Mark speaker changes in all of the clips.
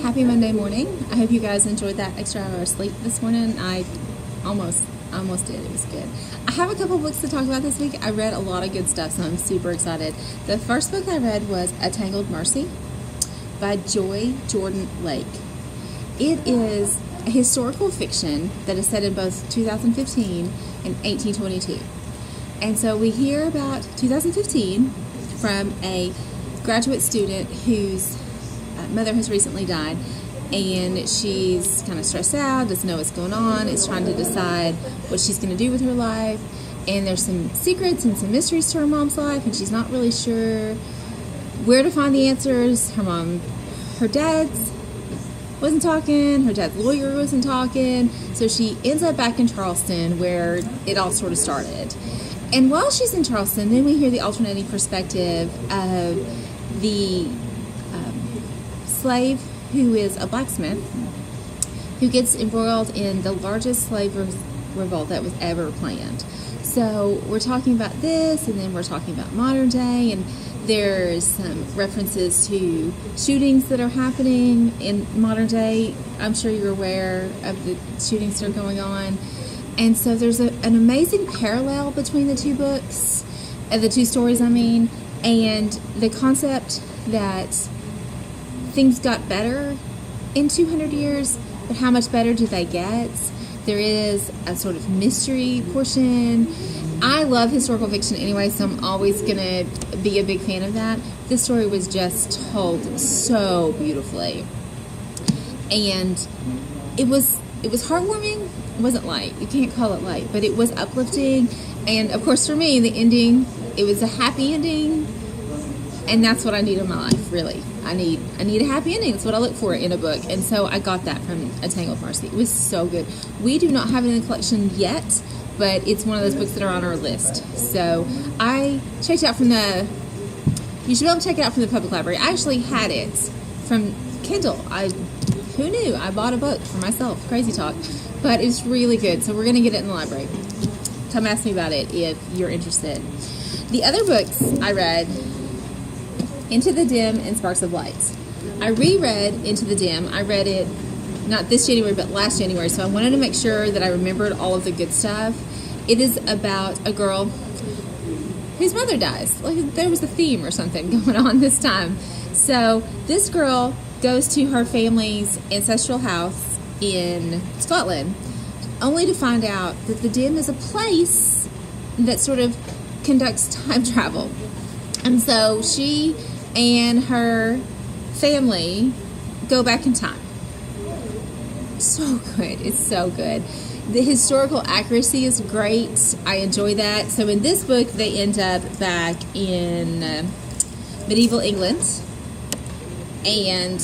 Speaker 1: Happy Monday morning. I hope you guys enjoyed that extra hour of sleep this morning. I almost did. It was good. I have a couple books to talk about this week. I read a lot of good stuff, so I'm super excited. The first book I read was A Tangled Mercy by Joy Jordan Lake. It is a historical fiction that is set in both 2015 and 1822. And so we hear about 2015 from a graduate student whose mother has recently died, and she's kind of stressed out, doesn't know what's going on, is trying to decide what she's going to do with her life, and there's some secrets and some mysteries to her mom's life, and she's not really sure where to find the answers. Her dad's wasn't talking, her dad's lawyer wasn't talking, so she ends up back in Charleston where it all sort of started. And while she's in Charleston, then we hear the alternating perspective of the slave who is a blacksmith who gets embroiled in the largest slave revolt that was ever planned. So we're talking about this, and then we're talking about modern day, and there's some references to shootings that are happening in modern day. I'm sure you're aware of the shootings that are going on. And so there's an amazing parallel between the two books, the two stories, and the concept that things got better in 200 years, but how much better do they get? There is a sort of mystery portion. I love historical fiction anyway, so I'm always going to be a big fan of that. This story was just told so beautifully. And it was heartwarming. It wasn't light. You can't call it light, but it was uplifting. And of course for me, the ending, it was a happy ending. And that's what I need in my life, really. I need a happy ending. That's what I look for in a book. And so I got that from A Tangled Mercy. It was so good. We do not have it in the collection yet, but it's one of those books that are on our list. So I checked it out from you should be able to check it out from the public library. I actually had it from Kindle. Who knew? I bought a book for myself. Crazy talk. But it's really good. So we're going to get it in the library. Come ask me about it if you're interested. The other books I read, Into the Dim and Sparks of Light. I reread Into the Dim. I read it not this January, but last January, so I wanted to make sure that I remembered all of the good stuff. It is about a girl whose mother dies. Like there was a theme or something going on this time. So this girl goes to her family's ancestral house in Scotland, only to find out that the Dim is a place that sort of conducts time travel. And so she and her family go back in time. So good. It's so good. The historical accuracy is great. I enjoy that. So in this book, they end up back in medieval England. And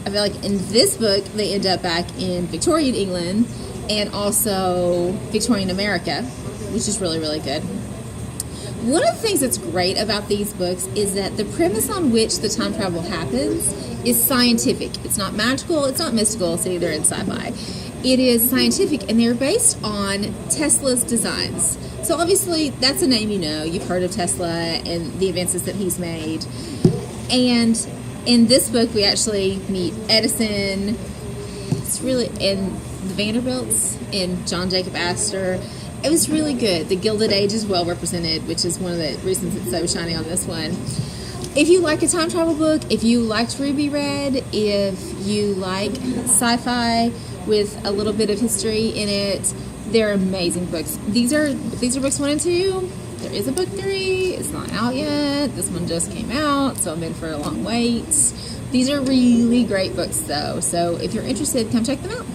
Speaker 1: I feel like in this book, they end up back in Victorian England and also Victorian America, which is really, really good. One of the things that's great about these books is that the premise on which the time travel happens is scientific. It's not magical, it's not mystical, it's either in sci-fi. It is scientific, and they're based on Tesla's designs. So obviously, that's a name you know. You've heard of Tesla and the advances that he's made. And in this book, we actually meet Edison. It's really in the Vanderbilts and John Jacob Astor. It was really good. The Gilded Age is well represented, which is one of the reasons it's so shiny on this one. If you like a time travel book, if you liked Ruby Red, if you like sci-fi with a little bit of history in it, they're amazing books. These are books 1 and 2. There is a book 3. It's not out yet. This one just came out, so I'm in for a long wait. These are really great books, though. So if you're interested, come check them out.